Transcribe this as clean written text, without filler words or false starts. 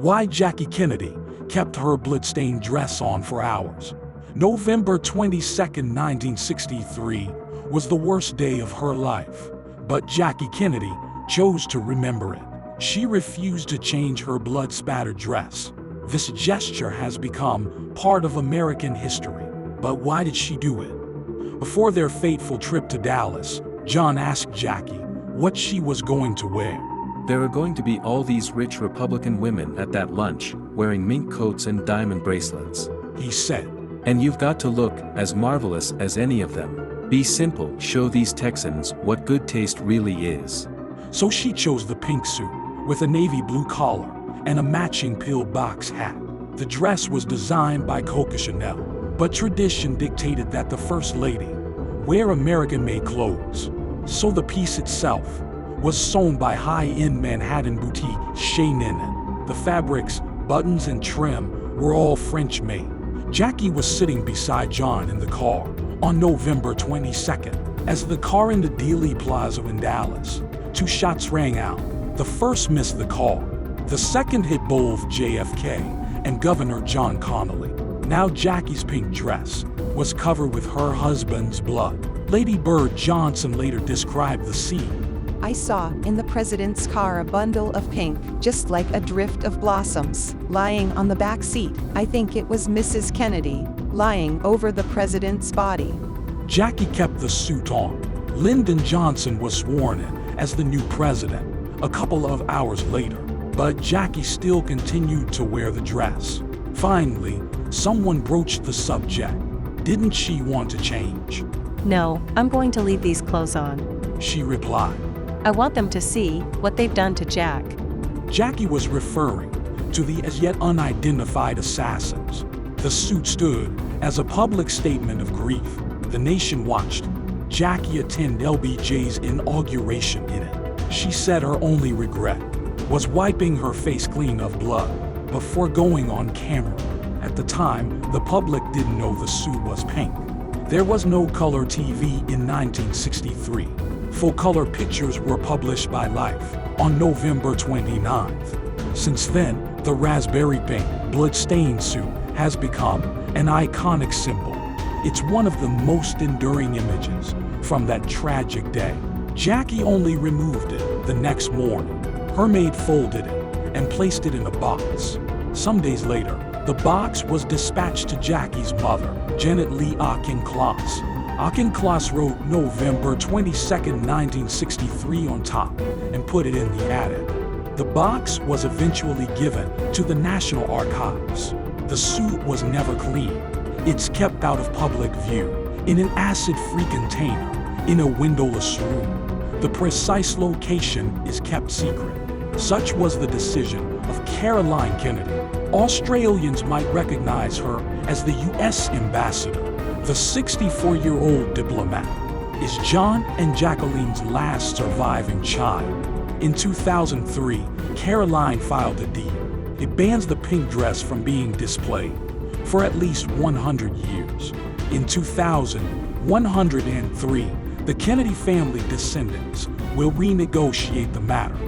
Why Jackie Kennedy kept her bloodstained dress on for hours. November 22, 1963 was the worst day of her life, but Jackie Kennedy chose to remember it. She refused to change her blood-spattered dress. This gesture has become part of American history. But why did she do it? Before their fateful trip to Dallas, John asked Jackie what she was going to wear. There are going to be all these rich Republican women at that lunch, wearing mink coats and diamond bracelets, he said. And you've got to look as marvelous as any of them. Be simple, show these Texans what good taste really is. So she chose the pink suit, with a navy blue collar and a matching pillbox hat. The dress was designed by Coco Chanel, but tradition dictated that the First Lady wear American-made clothes. So the piece itself was sewn by high-end Manhattan boutique Chez Ninin. The fabrics, buttons, and trim were all French-made. Jackie was sitting beside John in the car on November 22nd. As the car in the Dealey Plaza in Dallas, 2 shots rang out. The first missed the car. The second hit both JFK and Governor John Connally. Now Jackie's pink dress was covered with her husband's blood. Lady Bird Johnson later described the scene. I saw in the president's car a bundle of pink, just like a drift of blossoms, lying on the back seat. I think it was Mrs. Kennedy, lying over the president's body. Jackie kept the suit on. Lyndon Johnson was sworn in as the new president a couple of hours later, but Jackie still continued to wear the dress. Finally, someone broached the subject. Didn't she want to change? No, I'm going to leave these clothes on, she replied. I want them to see what they've done to Jack. Jackie was referring to the as yet unidentified assassins. The suit stood as a public statement of grief. The nation watched Jackie attend LBJ's inauguration in it. She said her only regret was wiping her face clean of blood before going on camera. At the time, the public didn't know the suit was pink. There was no color TV in 1963. Full-color pictures were published by Life on November 29th. Since then, the raspberry pink, blood-stained suit has become an iconic symbol. It's one of the most enduring images from that tragic day. Jackie only removed it the next morning. Her maid folded it and placed it in a box. Some days later, the box was dispatched to Jackie's mother, Janet Lee Auchincloss. Auchincloss wrote November 22, 1963 on top and put it in the attic. The box was eventually given to the National Archives. The suit was never cleaned. It's kept out of public view in an acid-free container in a windowless room. The precise location is kept secret. Such was the decision of Caroline Kennedy. Australians might recognize her as the U.S. ambassador. The 64-year-old diplomat is John and Jacqueline's last surviving child. In 2003, Caroline filed a deed. It bans the pink dress from being displayed for at least 100 years. In 2103, the Kennedy family descendants will renegotiate the matter.